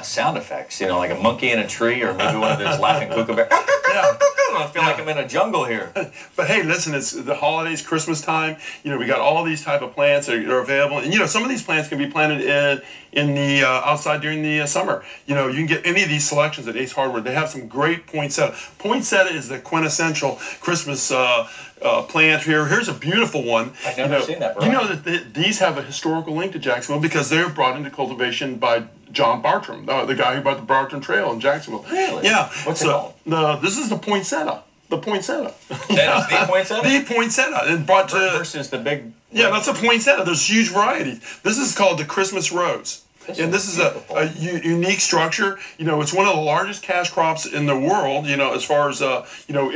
sound effects, you know, like a monkey in a tree or maybe one of those laughing kookaburras. Yeah. I feel like I'm in a jungle here. But hey, listen, it's the holidays, Christmas time. You know, we got all these type of plants that are available, and you know, some of these plants can be planted in the outside during the summer. You know, you can get any of these selections at Ace Hardware. They have some great poinsettia. Poinsettia is the quintessential Christmas plant here. Here's a beautiful one. I've never seen that. You know that these have a historical link to Jacksonville because they were brought into cultivation by John Bartram, the guy who brought the Bartram Trail in Jacksonville. Really? Yeah. What's it called? This is the poinsettia. The poinsettia. That is the poinsettia? The poinsettia. It brought to... Versus the big... Yeah, that's a poinsettia. There's huge varieties. This is called the Christmas rose. And this is a unique structure. You know, it's one of the largest cash crops in the world, you know, as far as, you know,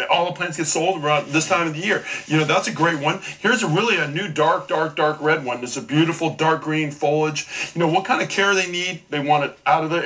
all the plants get sold around this time of the year. You know, that's a great one. Here's a new dark red one. It's a beautiful dark green foliage. You know, what kind of care they need? They want it out of the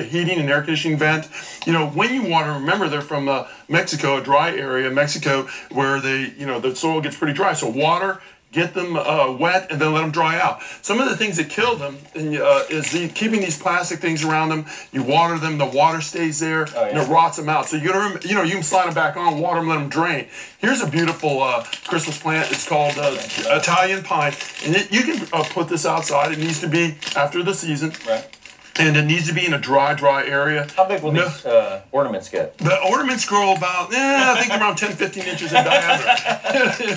heating and air conditioning vent. You know, when you water, remember they're from Mexico, a dry area, Mexico, where the soil gets pretty dry. So water, get them wet, and then let them dry out. Some of the things that kill them is keeping these plastic things around them. You water them, the water stays there, and it rots them out. So you can slide them back on, water them, let them drain. Here's a beautiful Christmas plant. It's called Italian pine, and you can put this outside. It needs to be after the season. Right. And it needs to be in a dry area. How big will these ornaments get? The ornaments grow about, I think around 10, 15 inches in diameter.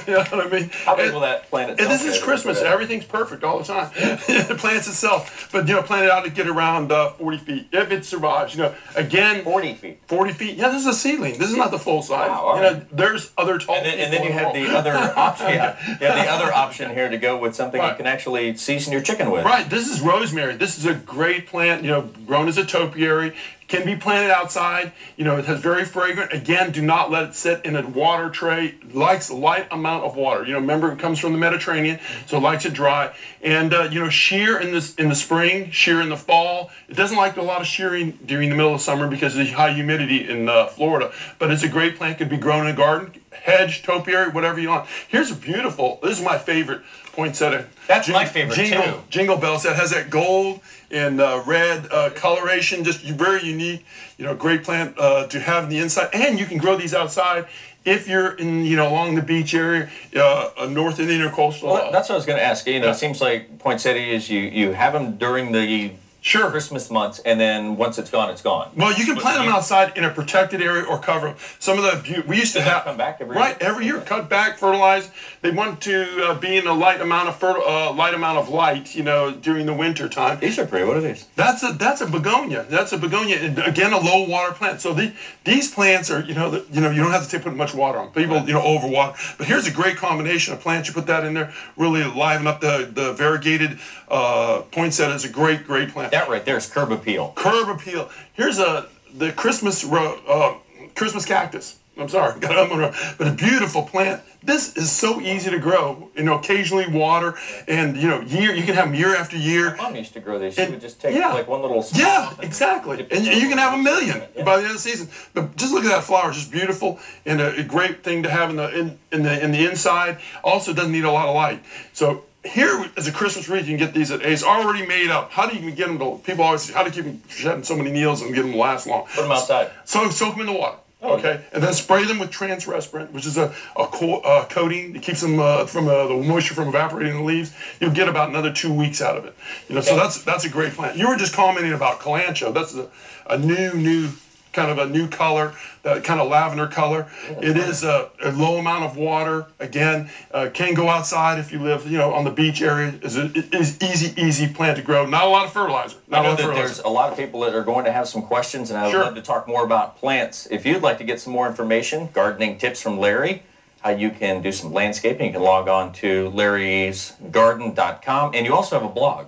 You know what I mean? How big will that plant itself? And this is Christmas. Everything's perfect all the time. It plants itself. But, you know, plant it out to get around 40 feet. If it survives, you know, again. 40 feet? 40 feet. Yeah, this is a seedling. This is not the full size. Wow, you know, there's other tall And then you have the other option. Yeah. You have the other option here to go with something you can actually season your chicken with. Right. This is rosemary. This is a great plant, you know, grown as a topiary. Can be planted outside. You know, it has very fragrant. Again, do not let it sit in a water tray. It likes a light amount of water. You know, remember it comes from the Mediterranean, so it likes it dry. And you know, shear in the spring, shear in the fall. It doesn't like a lot of shearing during the middle of summer because of the high humidity in Florida. But it's a great plant. Could be grown in a garden, hedge, topiary, whatever you want. Here's a beautiful. This is my favorite poinsettia. That's my favorite too. Jingle bells. That has that gold and red coloration, just very unique. You know, great plant to have in the inside, and you can grow these outside if you're in, you know, along the beach area, North Indian or coastal. Well, that's what I was going to ask. You know, it seems like poinsettias, you have them during the Christmas months, and then once it's gone, it's gone. Well, you can plant them outside in a protected area or cover them. Some of the we used to have come back every year. Cut back, fertilize. They want to be in a light amount of light, you know, during the winter time. These are pretty. What are these? That's a begonia. That's a begonia. And again, a low water plant. So these plants are, you don't have to put much water on. People, you know, overwater. But here's a great combination of plants. You put that in there, really liven up the variegated poinsettia. Is a great plant. That right there is curb appeal. Curb appeal. Here's the Christmas cactus. I'm sorry, but a beautiful plant. This is so easy to grow. You know, occasionally water, and you know, you can have them year after year. My mom used to grow these. She would just take like one little. Yeah, exactly. And you can have a million by the end of the season. But just look at that flower, just beautiful, and a great thing to have in the inside. Also, doesn't need a lot of light. So. Here is a Christmas wreath. You can get these at Ace, already made up. How do you get them to? People always say, how do you keep them shedding so many needles and get them to last long? Put them outside. Soak them in the water. Okay, and then spray them with transrespirant, which is a coating that keeps them from the moisture from evaporating in the leaves. You'll get about another 2 weeks out of it. You know, so that's a great plant. You were just commenting about kalanchoe. That's a new kind of a new color, that kind of lavender color. It is a low amount of water. Again, can go outside if you live, you know, on the beach area. It is easy plant to grow. Not a lot of fertilizer. I know that there's a lot of people that are going to have some questions, and I would love to talk more about plants. If you'd like to get some more information, gardening tips from Larry, how you can do some landscaping, you can log on to larrysgarden.com, and you also have a blog.